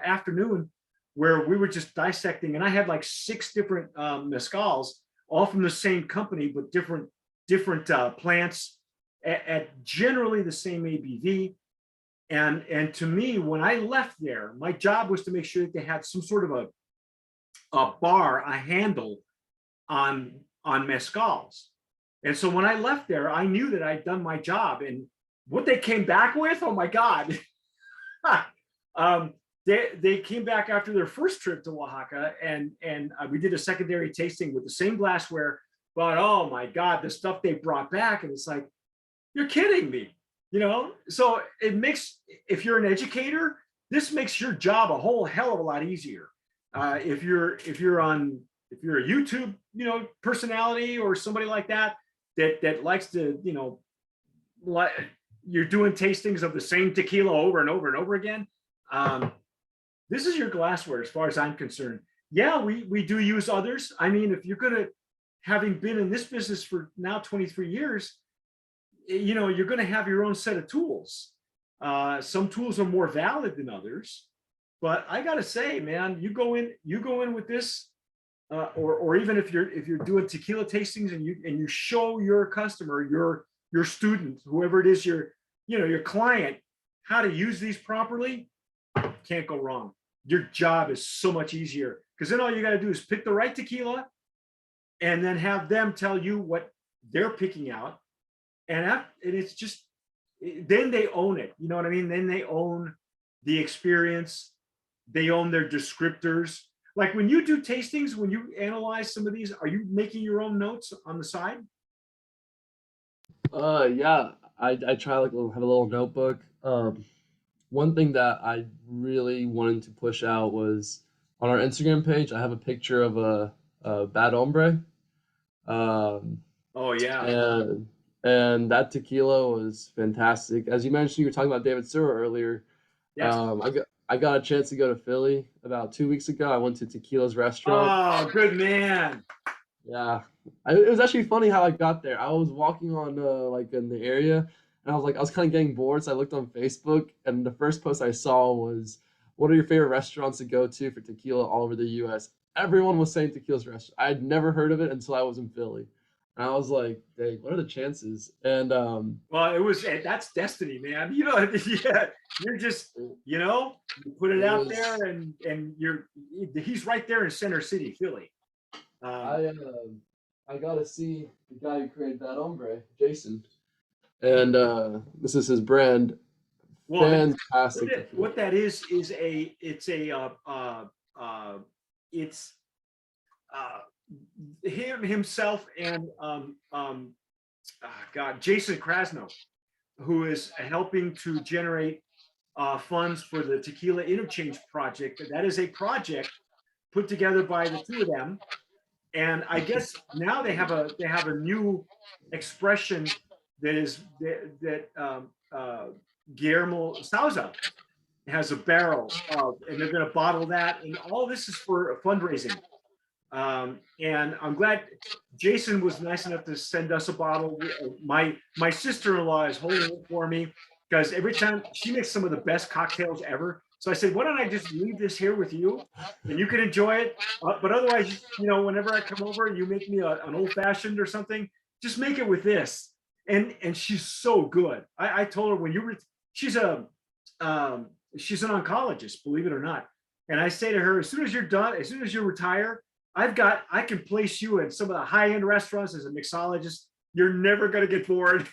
afternoon where we were just dissecting, and I had like 6 different mezcals, all from the same company, but different plants at generally the same ABV. And to me, when I left there, my job was to make sure that they had some sort of a bar, a handle on mezcals. And so when I left there, I knew that I'd done my job. And what they came back with, oh my God. They came back after their first trip to Oaxaca, and we did a secondary tasting with the same glassware. But oh my God, the stuff they brought back, and it's like, you're kidding me, So it makes, if you're an educator, this makes your job a whole hell of a lot easier. If you're a YouTube personality, or somebody like that likes to you're doing tastings of the same tequila over and over and over again. This is your glassware, as far as I'm concerned. Yeah, we do use others. I mean, if you're gonna, having been in this business for now 23 years, you're going to have your own set of tools. Some tools are more valid than others, but I got to say, man, you go in with this, or even if you're doing tequila tastings, and you show your customer, your student, whoever it is, your client, how to use these properly, can't go wrong. Your job is so much easier, because then all you got to do is pick the right tequila, and then have them tell you what they're picking out. And it's just, then they own it. You know what I mean? Then they own the experience. They own their descriptors. Like when you do tastings, when you analyze some of these, are you making your own notes on the side? Yeah, I try like have a little notebook. One thing that I really wanted to push out was on our Instagram page. I have a picture of a bad hombre. Um, Oh yeah. and and that tequila was fantastic. As you mentioned, you were talking about David Sirr earlier. Yes. I got a chance to go to Philly about 2 weeks ago. I went to Tequila's restaurant. Oh, good man. Yeah, it was actually funny how I got there. I was walking on like in the area, and I was kind of getting bored, so I looked on Facebook, and the first post I saw was, "What are your favorite restaurants to go to for tequila all over the U.S.?" Everyone was saying Tequila's restaurant. I had never heard of it until I was in Philly, and I was like, "Dang, what are the chances?" And Well, that's destiny, man. You know, yeah, you're just, you know, you put it it out was there, and he's right there in Center City, Philly. Um, I I got to see the guy who created that ombre, Jason, and this is his brand. well, Fantastic tequila. what that is it's a uh, it's uh, him himself and God, Jason Krasno, who is helping to generate funds for the Tequila Interchange Project. That is a project put together by the two of them, and I guess now they have a new expression that is Guillermo Souza has a barrel of, and they're going to bottle that, and all this is for fundraising. And I'm glad Jason was nice enough to send us a bottle. My sister-in-law is holding it for me because every time she makes some of the best cocktails ever. So I said, why don't I just leave this here with you, and you can enjoy it. But otherwise, you know, whenever I come over, you make me an old fashioned or something. Just make it with this. And she's so good. I told her when you were, she's a she's an oncologist, believe it or not. And I say to her, as soon as you're done, as soon as you retire, I can place you in some of the high end restaurants as a mixologist. You're never going to get bored.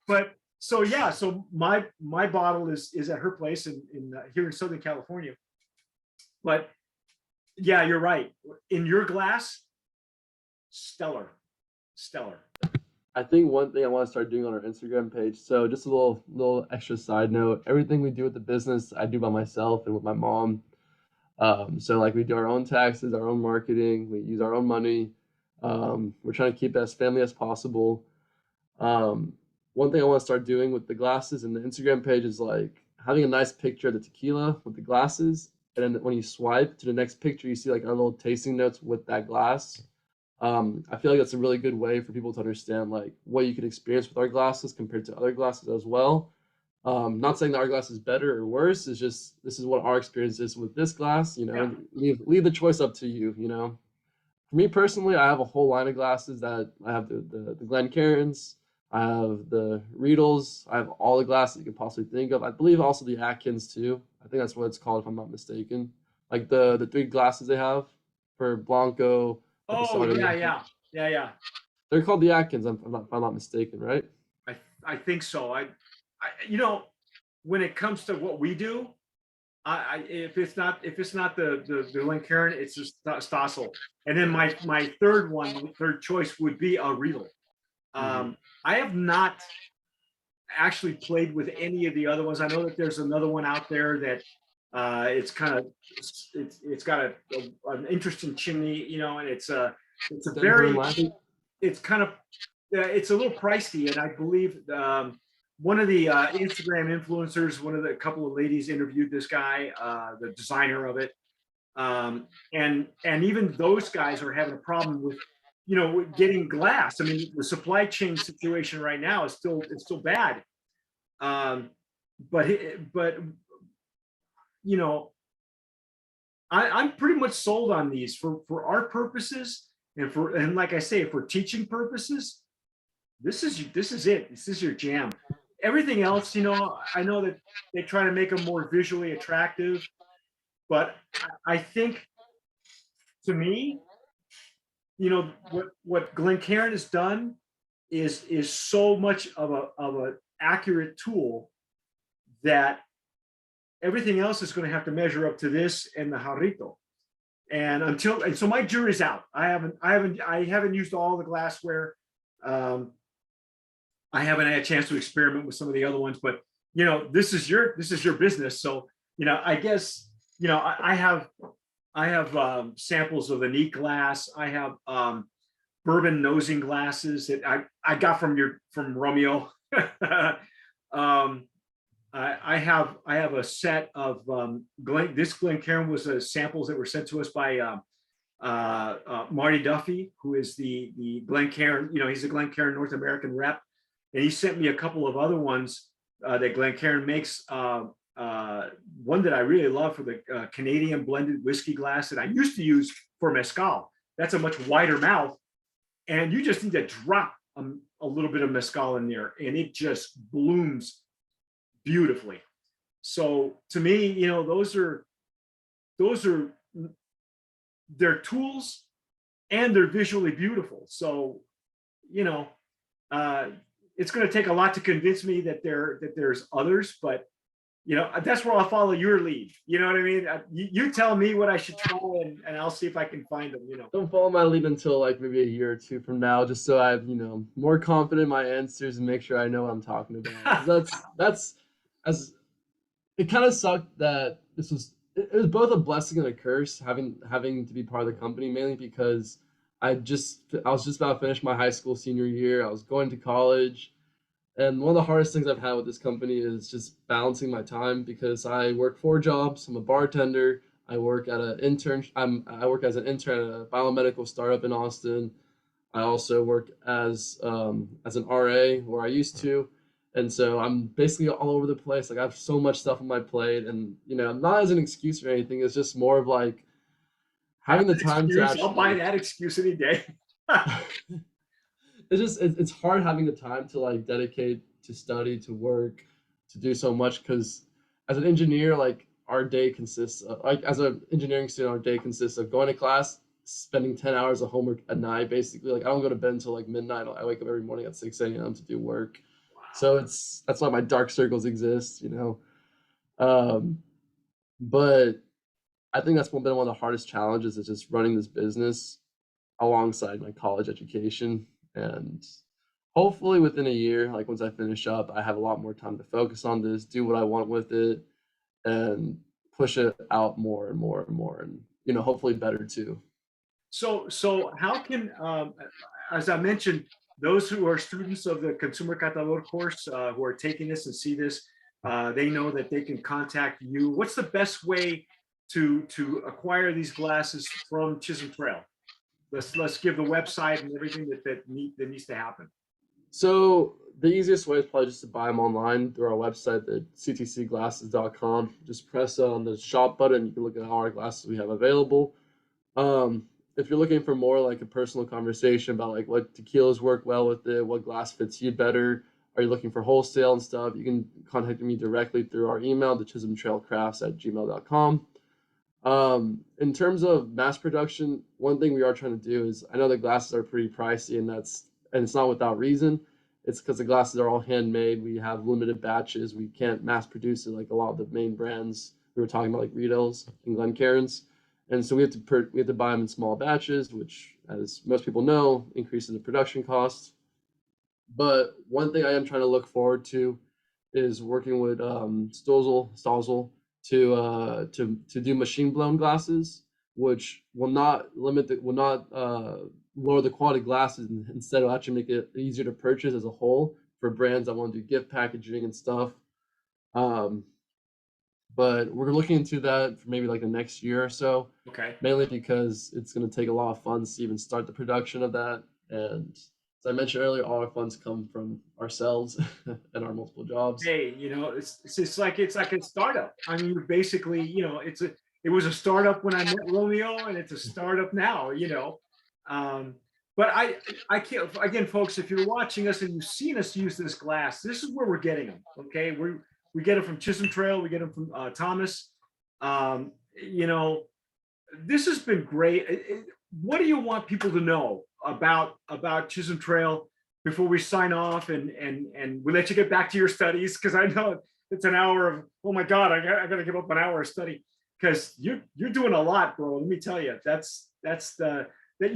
But so yeah, so my bottle is at her place in here in Southern California. But yeah, you're right. In your glass, stellar, stellar. I think one thing I want to start doing on our Instagram page. So just a little extra side note. Everything we do with the business, I do by myself and with my mom. So like we do our own taxes, our own marketing, we use our own money. We're trying to keep it as family as possible. One thing I want to start doing with the glasses and the Instagram page is like having a nice picture of the tequila with the glasses, and then when you swipe to the next picture, you see like our little tasting notes with that glass. I feel like that's a really good way for people to understand like what you can experience with our glasses compared to other glasses as well. Not saying that our glass is better or worse. It's just this is what our experience is with this glass. You know, Yeah. leave the choice up to you. You know, for me personally, I have a whole line of glasses that I have the Glencairns, I have the Riedels, I have all the glasses you could possibly think of. I believe also the Atkins too. I think that's what it's called if I'm not mistaken. Like the three glasses they have for Blanco, Oh Episode, yeah, yeah, yeah, yeah. they're called the Atkins. If I'm not mistaken, right? I I think so. You know, when it comes to what we do, if it's not the Glencairn, it's just Stossel. And then my third choice would be a Riedel. Mhm. I have not actually played with any of the other ones. I know that there's another one out there that it's kind of it's got an interesting chimney, you know, and it's a Denver and very Latin. it's kind of it's a little pricey, and I believe one of the Instagram influencers, one of the couple of ladies interviewed this guy, the designer of it, and even those guys are having a problem with, you know, with getting glass. I mean, the supply chain situation right now is still bad. Um, but you know, I'm pretty much sold on these for our purposes, and like I say, for teaching purposes. This is it. This is your jam. Everything else, you know, I know that they try to make them more visually attractive, but I think, to me, you know, what Glencairn has done is so much of a accurate tool that everything else is going to have to measure up to this and the Jarrito. And so my jury's out. I haven't used all the glassware. Um, I haven't had a chance to experiment with some of the other ones, but you know, this is your business. So, you know, I guess, you know, I have samples of the neat glass. I have bourbon nosing glasses that I got from Romeo. um, I have a set of Glencairn was samples that were sent to us by Marty Duffy, who is the Glencairn, he's a Glencairn North American rep, and he sent me a couple of other ones that Glencairn makes. One that I really love for the Canadian blended whiskey glass that I used to use for mezcal. That's a much wider mouth, and you just need to drop a little bit of mezcal in there, and it just blooms beautifully. So to me, those are they're tools, and they're visually beautiful. So, it's going to take a lot to convince me that there's others, but that's where I'll follow your lead. You know what I mean? You tell me what I should try, and I'll see if I can find them. Don't follow my lead until like maybe a year or two from now, just so I have, more confident in my answers and make sure I know what I'm talking about. 'Cause that's as it kind of sucked that it was both a blessing and a curse having to be part of the company, mainly because I was just about to finish my high school senior year. I was going to college, and one of the hardest things I've had with this company is just balancing my time because I work 4 jobs. I'm a bartender. I work I work as an intern at a biomedical startup in Austin. I also work as an RA, where I used to, and so I'm basically all over the place. Like I have so much stuff on my plate, and not as an excuse or anything. It's just more of like having the time to I'll buy actually. that excuse any day. It's hard having the time to like dedicate to study, to work, to do so much, because as an engineer, like our day consists of, like as an engineering student, our day consists of going to class, spending 10 hours of homework at night, basically. Like I don't go to bed until like midnight. I wake up every morning at 6 a.m. to do work. So that's why my dark circles exist. Um, but I think that's been one of the hardest challenges, is just running this business alongside my college education. And hopefully within a year, like once I finish up, I have a lot more time to focus on this, do what I want with it, and push it out more and more and more, and hopefully better too. So how can, as I mentioned, those who are students of the Consumer Catador course, who are taking this and see this, they know that they can contact you. What's the best way to acquire these glasses from Chisholm Trail? Let's give the website and everything that needs to happen. So the easiest way is probably just to buy them online through our website at ctcglasses.com. Just press on the shop button. You can look at all our glasses we have available. If you're looking for more like a personal conversation about like what tequilas work well with it, what glass fits you better, are you looking for wholesale and stuff, you can contact me directly through our email, the chisholmtrailcrafts@gmail.com. In terms of mass production, one thing we are trying to do is, I know the glasses are pretty pricey, and it's not without reason. It's because the glasses are all handmade. We have limited batches. We can't mass produce it like a lot of the main brands we were talking about, like Riedel's and Glencairn's. And so we have to buy them in small batches, which, as most people know, increases the production costs. But one thing I am trying to look forward to is working with Stossel to do machine blown glasses, which will not lower the quality of glasses, and instead will actually make it easier to purchase as a whole for brands that want to do gift packaging and stuff. But we're looking into that for maybe like the next year or so. Okay. Mainly because it's going to take a lot of funds to even start the production of that. And as I mentioned earlier, all our funds come from ourselves and our multiple jobs. Hey, it's like a startup. I mean, you're basically, it was a startup when I met Romeo, and it's a startup now. But I can't, again, folks, if you're watching us and you've seen us use this glass, this is where we're getting them. Okay, we get them from Chisholm Trail, we get them from Thomas. This has been great. What do you want people to know about Chisholm Trail before we sign off and we let you get back to your studies? Because I know it's an hour of, oh my God, I got to give up an hour of study, because you're doing a lot, bro. Let me tell you, that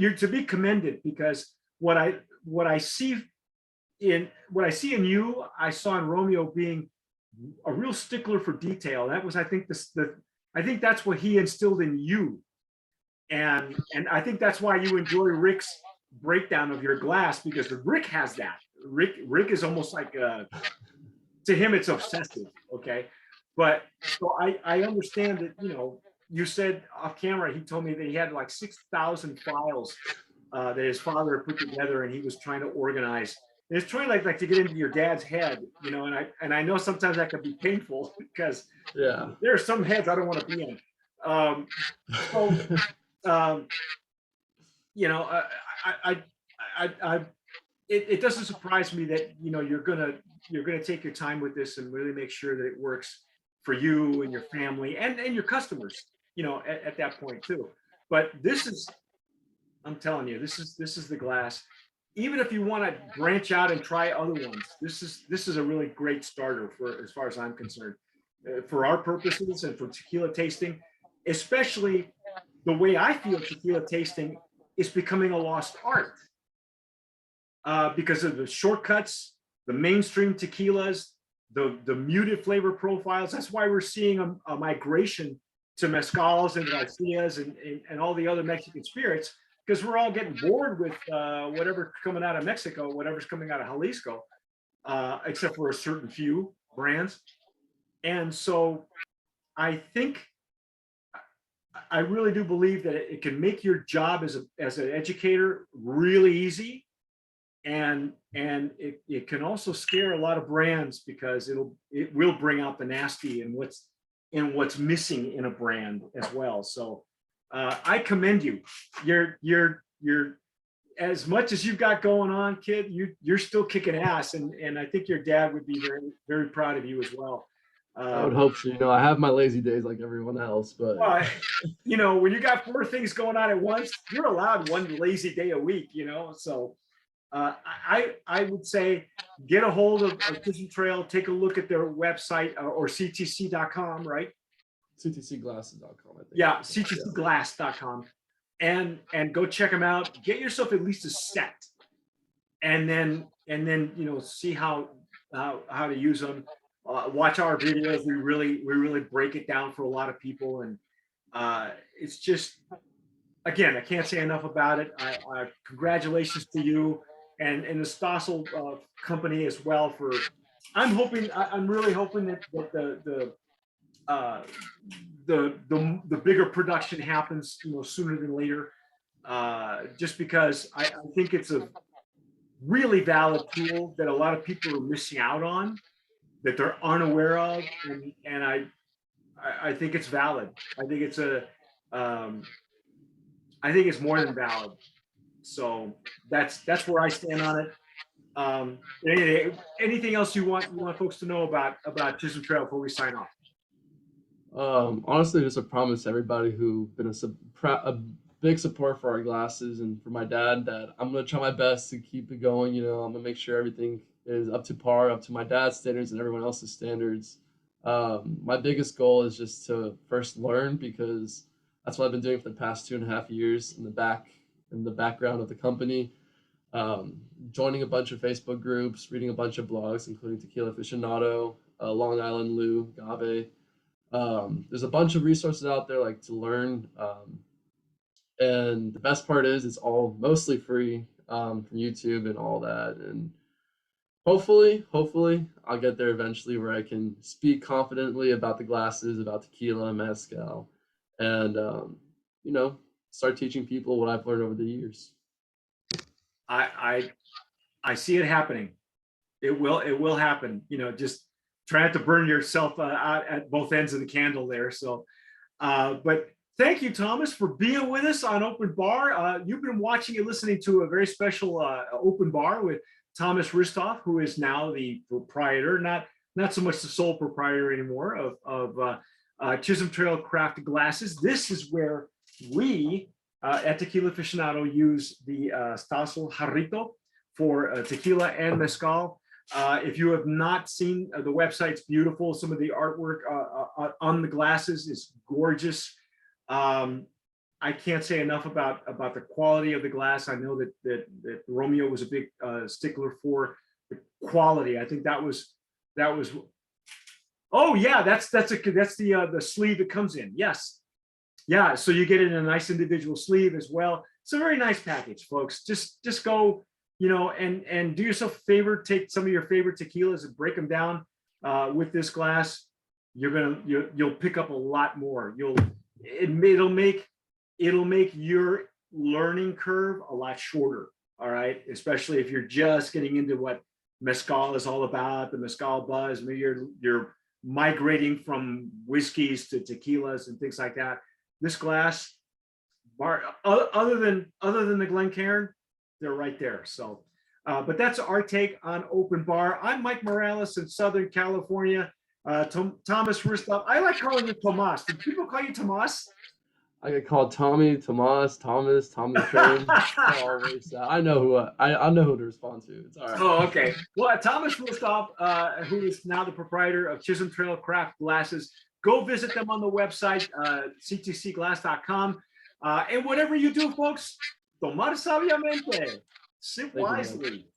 you're to be commended, because what I see in you, I saw in Romeo being a real stickler for detail. That was, I think, I think that's what he instilled in you. And I think that's why you enjoy Rick's breakdown of your glass, because Rick has that. Rick is almost like to him it's obsessive. Okay, but so I understand that, you know, you said off camera, he told me that he had like 6,000 files that his father put together, and he was trying to organize. And it's trying like to get into your dad's head, you know, and I know sometimes that can be painful because Yeah. there are some heads I don't want to be in. So um, you know, I it doesn't surprise me that, you know, you're gonna take your time with this and really make sure that it works for you and your family and your customers, you know, at that point too. But this is, I'm telling you, this is the glass. Even if you want to branch out and try other ones, this is a really great starter for, as far as I'm concerned, for our purposes and for tequila tasting, especially the way I feel tequila tasting is becoming a lost art because of the shortcuts, the mainstream tequilas, the muted flavor profiles. That's why we're seeing a migration to mezcals and garcias and all the other Mexican spirits, because we're all getting bored with whatever's coming out of Mexico, whatever's coming out of Jalisco, except for a certain few brands. And so I think, I really do believe that it can make your job as an educator really easy, and it can also scare a lot of brands, because it will bring out the nasty and what's missing in a brand as well. So I commend you. You're as much as you've got going on, kid, you're still kicking ass, and I think your dad would be very, very proud of you as well. I would hope so. You know, I have my lazy days like everyone else, but Well, you know, when you got 4 things going on at once, you're allowed one lazy day a week, you know. So I would say get a hold of Chisholm Trail, take a look at their website, or ctc.com, right? ctcglasses.com, I think. Yeah, ctcglass.com, and go check them out. Get yourself at least a set, and then you know, see how to use them. Watch our videos. We really break it down for a lot of people, and it's just, again, I can't say enough about it. Congratulations to you and the Stossel company as well. For I'm really hoping that uh, the bigger production happens, you know, sooner than later. Just because I think it's a really valid tool that a lot of people are missing out on, that they're unaware of, and I think it's valid. I think it's I think it's more than valid. So that's where I stand on it. Anything else you want folks to know about Chisholm Trail before we sign off? Honestly, just a promise to everybody who's been a big support for our glasses and for my dad, that I'm gonna try my best to keep it going. You know, I'm gonna make sure everything is up to par, up to my dad's standards and everyone else's standards. My biggest goal is just to first learn, because that's what I've been doing for the past 2.5 years in the background of the company. Joining a bunch of Facebook groups, reading a bunch of blogs, including Tequila Aficionado, Long Island Lou, Agave. There's a bunch of resources out there like to learn, and the best part is it's all mostly free, from YouTube and all that. And hopefully I'll get there eventually, where I can speak confidently about the glasses, about tequila and mezcal, and you know, start teaching people what I've learned over the years. I see it happening. It will happen. You know, just try not to burn yourself out at both ends of the candle there. So, but thank you, Thomas, for being with us on Open Bar. You've been watching and listening to a very special Open Bar with Thomas Hristov, who is now the proprietor, not so much the sole proprietor anymore, of Chisholm Trail Craft Glasses. This is where we at Tequila Aficionado use the Stossel Jarrito for tequila and mezcal. If you have not seen the website's beautiful. Some of the artwork on the glasses is gorgeous. I can't say enough about the quality of the glass. I know that Romeo was a big stickler for the quality. I think that was. Oh yeah, that's the sleeve that comes in. Yes, yeah. So you get it in a nice individual sleeve as well. it's a very nice package, folks. Just go, and do yourself a favor, take some of your favorite tequilas and break them down with this glass. You'll pick up a lot more. It'll make your learning curve a lot shorter. All right, especially if you're just getting into what mezcal is all about, the mezcal buzz. Maybe you're migrating from whiskeys to tequilas and things like that. This glass, other than the Glencairn, they're right there. So, but that's our take on Open Bar. I'm Mike Morales in Southern California. Thomas Hristov. I like calling you Tomas. Do people call you Tomas? I get called Tommy, Tomas, Thomas, Tommy Train. Always, I know I know who to respond to. It's all right. Oh, okay. Well, Thomas Hristov, who is now the proprietor of Chisholm Trail Craft Glasses, go visit them on the website, ctcglass.com. And whatever you do, folks, tomar sabiamente, sip wisely.